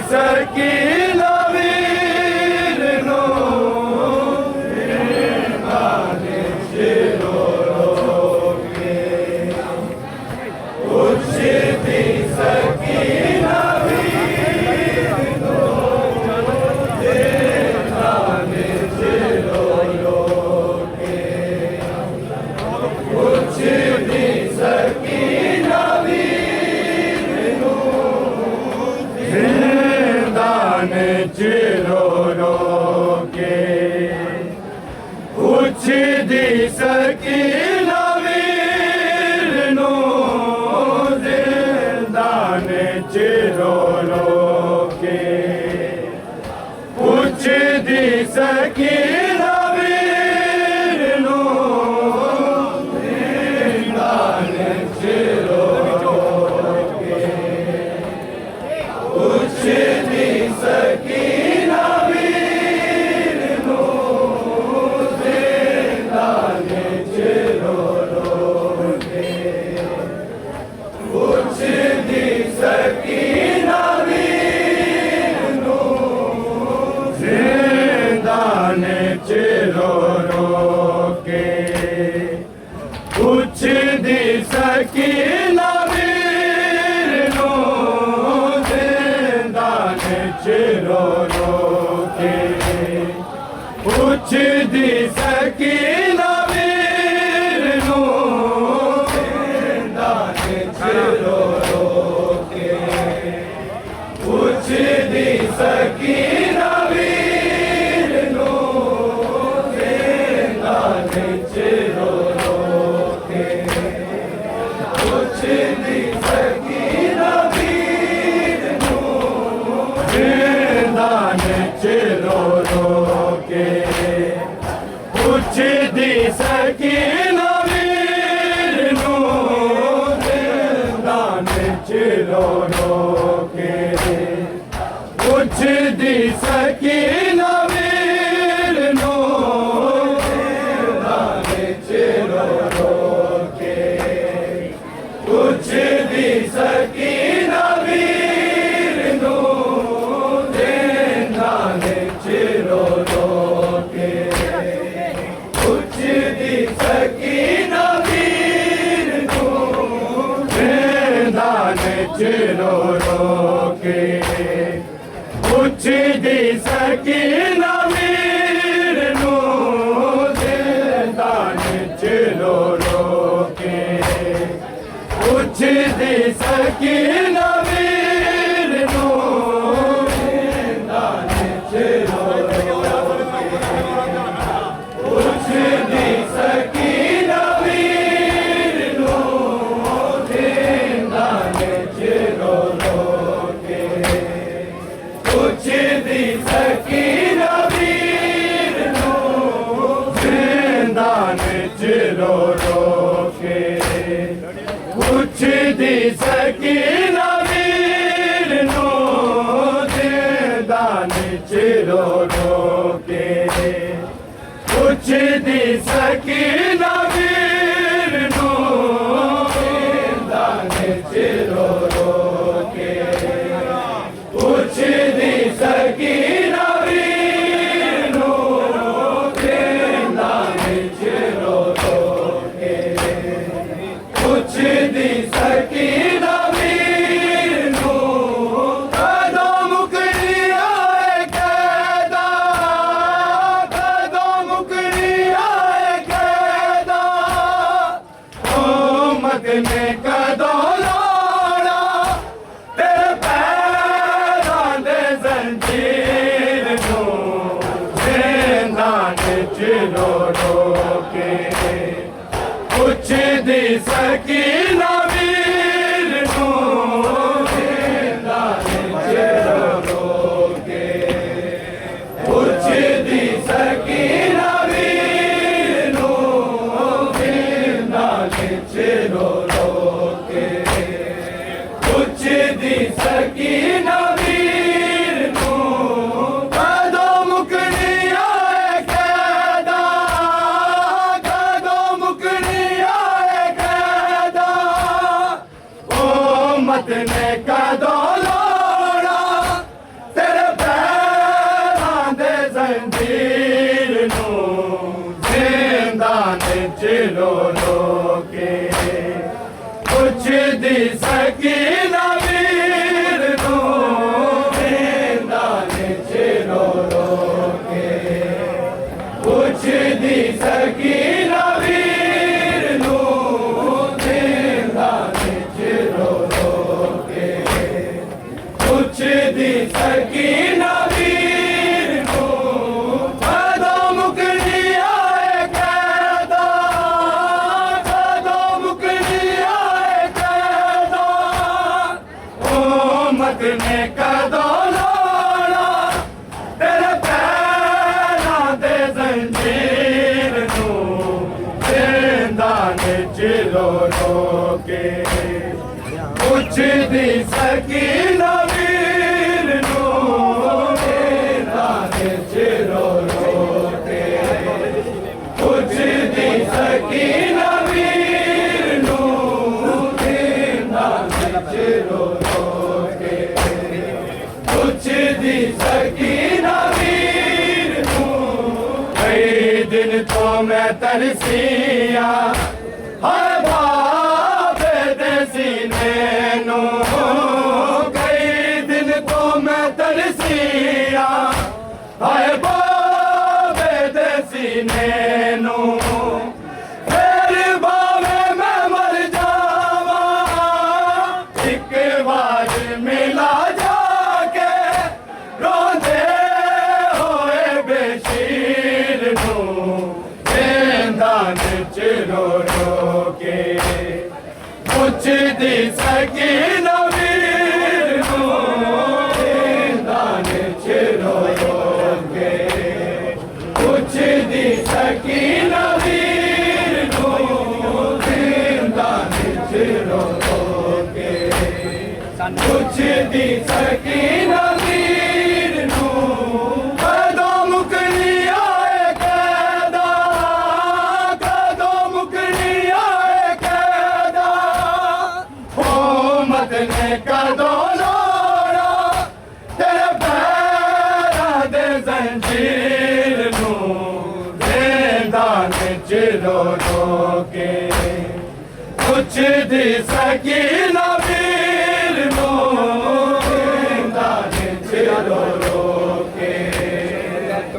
Saki Lavir no Sakina वीर no दान चिरो के उछली सकीना वीर नो दान चिरो के उछली सकीना चिरो के कुछ दी सकीना वीर नो दान चिरो के कुछ दी सकीना वीर नो दान चिरो के कुछ दी सकीना चिरो के कुछ दी सकीना वीर नो दान चिरो के कुछ दी सकीना वीर नो दान चिरो के कुछ दी सकीना वीर नो कुछ दी सकीना वीर नो दान चिरो के कुछ दी सकीना वीर नो दान चिरो के कुछ दी सकीना वीर नो दान चिरो के कुछ दी सकीना वीर नो दान चिरो कुछ दी सकीना वीर नो दान चिरो के कुछ दी सकीना वीर नो दान चिरो के कुछ दी सकीना वीर नो दान चिरो के कुछ दी सकीना वीर नो दान चिरो के कुछ दी सकीना वीर नो दान चिरो के कुछ दी सकीना वीर नो कदों मुकरी आए कैदा कदों मुकरी आए कैदा उम्मत ने कदों लोड़ा तेरे पैरां दे जंजीर नो दान चिरो के कुछ दी सकीना वीर नो दान चिरो के कुछ दी सकीना वीर नो दान चिरो के कुछ दी सकीना वीर नो कदों मुकरी आए कैदा कदों मुकरी आए कैदा उम्मत ने कदों लोड़ा तेरे पैरां दे जंजीर नो दान चिरो के कुछ दी सकीना वीर नो दान चिरो के कुछ दी सकीना वीर नो दान चिरो के कुछ दी सकीना वीर नो कदों मुकरी आए कैदा कदों मुकरी आए कैदा रो रो के पुछदी सकीना वीर नू दाने च रो रो के पुछदी सकीना वीर नू दाने च रो रो के पुछदी सकीना वीर नू कई दिन तो मैं तरसिया हर भावे दे सीने नू कई दिन तो मैं तरसिया हर भावे दे सीने नू फिर भावे मैं मर जावा एक बार मिला जाके रोंदे होए बेशीर नू च रो रो के पुछदी सकीना वीर नू दाने च रो रो के पुछदी सकीना वीर नू दाने च रो रो के पुछदी सकीना वीर नू कदों मुकनी आए कैदा ने कदों लोड़ा तेरे पैरां दे जंजीर नू दाने च रो रो के पुछदी सकीना वीर नू दाने च रो रो के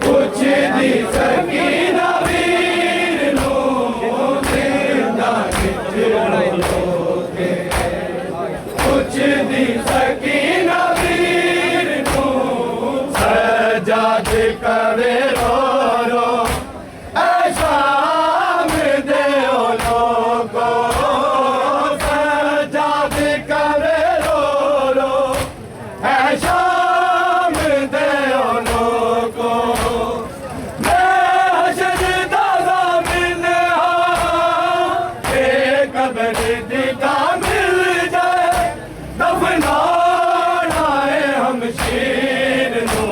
पुछदी सकीना वीर नू दाने च रो रो के पुछदी सकीना वीर नू सजाद करे रो रो ऐ शाम दे ओ लोगो सजाद करे रो रो ऐ शाम दे ओ लोगो मैं हशर दा ज़ामिन हां के कब्र दी मिल जाए दफनाना है हम शीर नू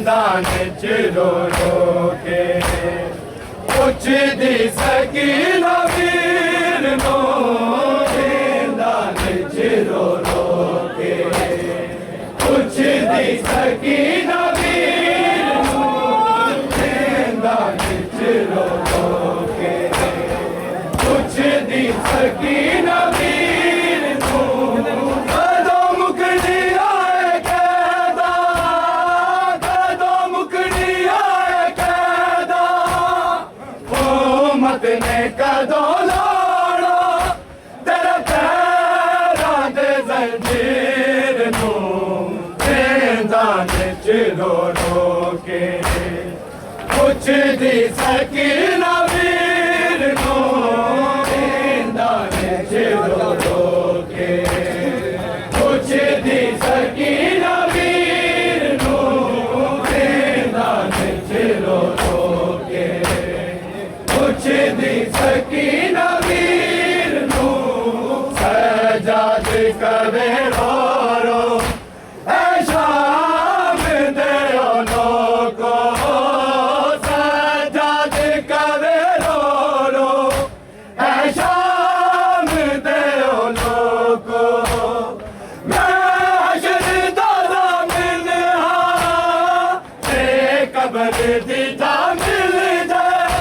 दाने च रो रो के पुछदी सकीना वीर नू दाने च रो रो के पुछदी सकीना वीर नू दाने च रो रो के पुछदी सकीना वीर नू कदों मुकनी आए कैदा कदों मुकनी आए कैदा हुकूमत ने कदों लोड़ा तेरे पैरां दे जंजीर नू दाने च रो रो के पुछदी सकीना वीर नू दाने च रो रो के पुछदी सकीना वीर नू दाने च रो रो के पुछदी सकीना वीर नू सजाद करे रो रो ऐ शाम दे ओ लोगो सजाद करे रो रो ऐ शाम दे ओ लोगो मैं हशर दा ज़ामिन हां ते कब्र दी मिल जाए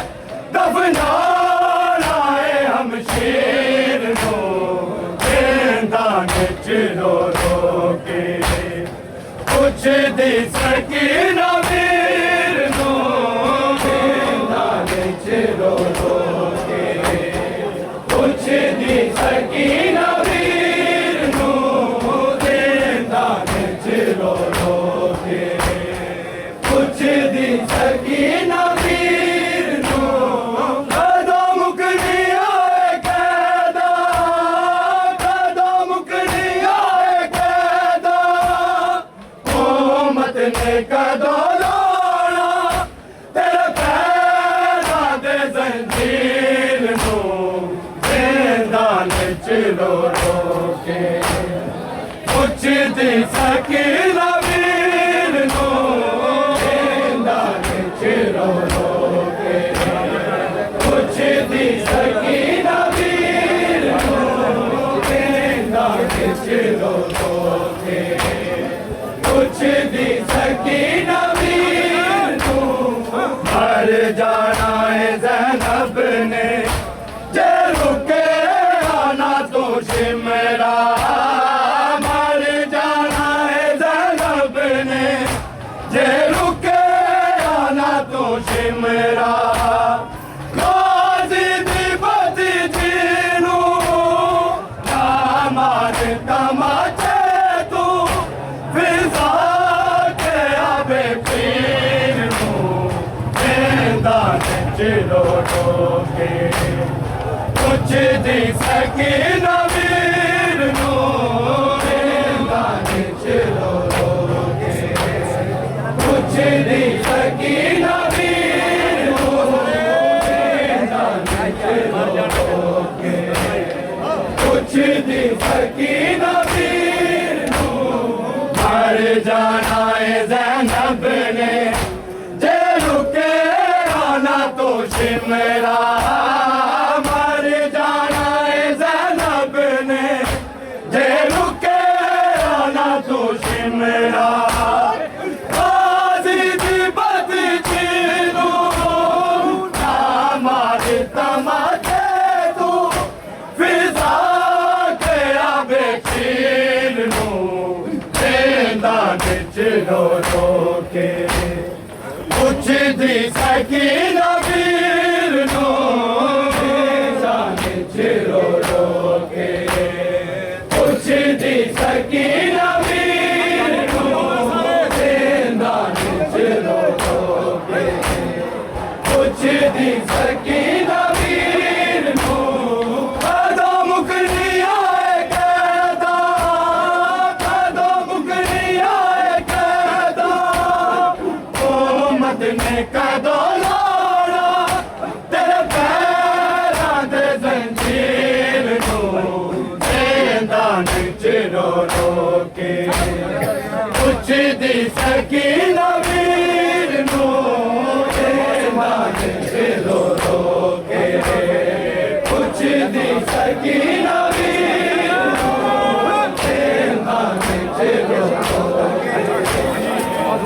दफनाना है हम शीर नू दाने च रो रो के पुछदी सकीना वीर नू दाने च रो रो के पुछदी सकीना वीर नू दाने च रो रो के पुछदी सकीना वीर नू कदों मुकनी आए कैदा कदों मुकनी आए कैदा हुकूमत ने कदों लोड़ा तेरे पैरां दे जंजीर नू रो रो के कुछ दी सकी वीर नो केंदा विच रो रो के कुछ दी सकी वीर नो केंदा विच रो रो के कुछ दी सकी वीर नो मर जाना है ज़ैनब ने जे रुके आना तो शिमला मर जाना है ज़ैनब ने जे रुके आना तो शिमला गाज़ी दी बदी जीनू ना मार तमाचे तू फिजा के आबे पीर नू केंदा चिलो के कुछ दी सकी वीर नो केंदा चिलो के कुछ दी सकी वीर नो केंदा चिलो के कुछ दी सकी वीर नो मर जाना है ज़ैनब ने जे रुके आना तो शिमला मर जाना है ज़ैनब ने जे रुके आना तो शिमला गाज़ी दी बदी जीनू ना मार तमाचे तू फिजा के आबे चीर नू केंदा विच रो रो के कुछ दी सकी वीर नो केंदा विच रो रो के कुछ दी सकी वीर नो केंदा विच रो रो के कुछ दी सकी वीर नो कदों मुकनी आए कैदा कदों मुकनी आए कैदा उम्मत ने कदों लाना तेरे पैरां दे जंजीर नू केंदा विच रो रो के कुछ दी सकी वीर नू केंदा विच रो रो के कुछ दी सकी वीर नू केंदा विच रो रो के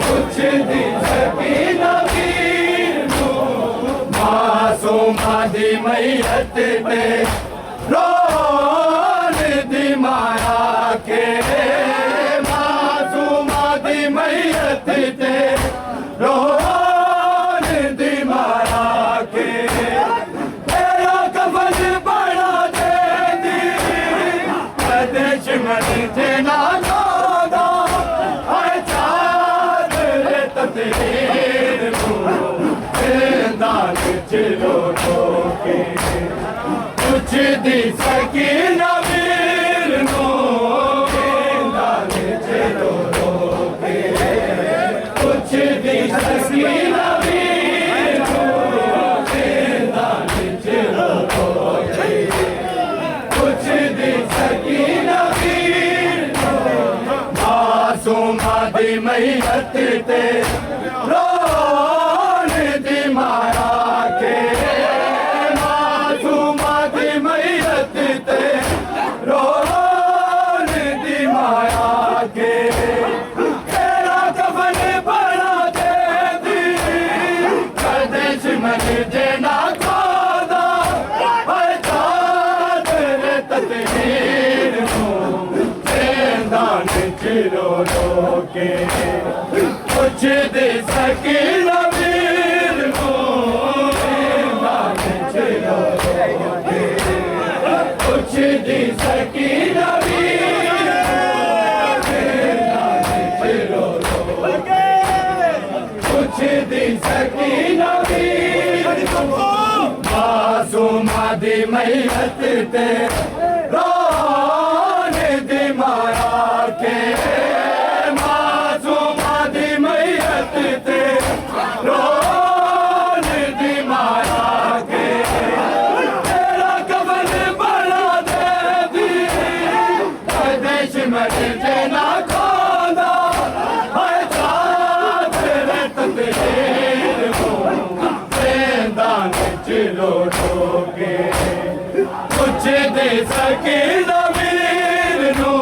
कुछ दी सकी वीर नू मासूमा दी मैयत ते रोन दी माया के मासूमा दी मैयत ते रोन दी माया के तेरा कफन बना दे दी कदेश मन जना नादा आए चादर तदहीर नू केंदा विच रो रो के कुछ दी सकी वीर नो केंदा विच रो रो के कुछ दी सकी वीर नो केंदा विच रो रो के कुछ दी सकी वीर नो मासूमा दी मैयत ते रोन दी माया के मासूमा दी मैयत ते रोन दी माया के तेरा कफन बना दे दी कदेश मन जना खोदा है चादर तदहीर नू केंदा विच रो रो के कुछ दी सकी वीर नो केंदा विच रो रो के कुछ दी सकी वीर नो केंदा विच रो रो के कुछ दी सकी वीर नो मासूमा दी मैयत ते रोन दी माया के मासूमा दी मैयत ते रोन दी माया के तेरा कफन बना दे दी रो रो के कुछ दे सके ना वीर नो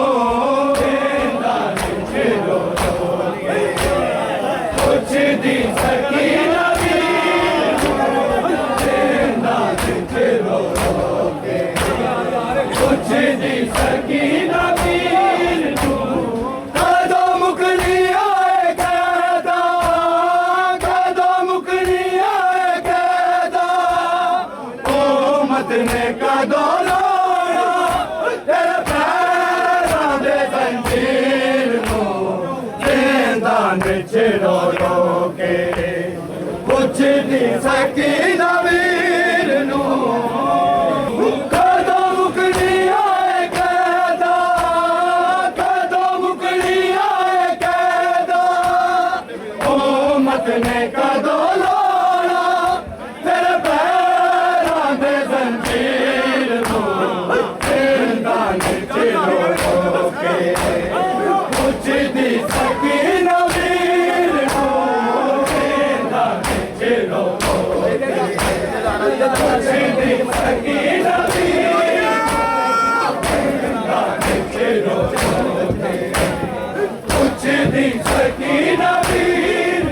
देंदा विच रो रो के कुछ दे सके ना वीर नो देंदा विच रो रो के कुछ दे सके ना वीर नो कदों मुकनी आए कहदा कदों मुकनी आए कहदा उम्मत ने कदों लोड़ा तेरे पैरां दे जंजीर नू देंदा विच रो रो के कुछ दी सकी ना वीर नू कदों मुकनी आए कहदा कदों मुकनी आए कहदा उम्मत ने कदों लोड़ा तेरे पैरां दे जंजीर नू देंदा विच रो रो के कुछ दी सकी ना वीर नू देंदा विच रो रो के कुछ दी सकी ना वीर देंदा विच रो रो के कुछ दी सकी ना वीर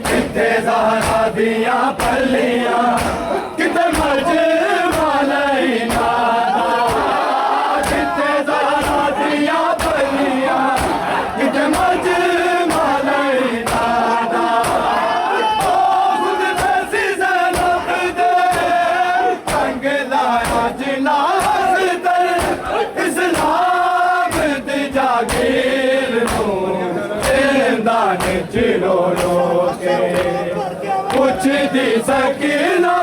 किथे ज़हरा दियां पल्लियां किथे मजमा लई नादा किथे ज़हरा दियां पल्लियां किथे मजमा लई नादा ओ खुद फैसी ज़ैनब दे रंग लाया जिनाज़ दर इस्लाम दी जागीर नू देंदा विच रो रो के कुछ दी सकी ना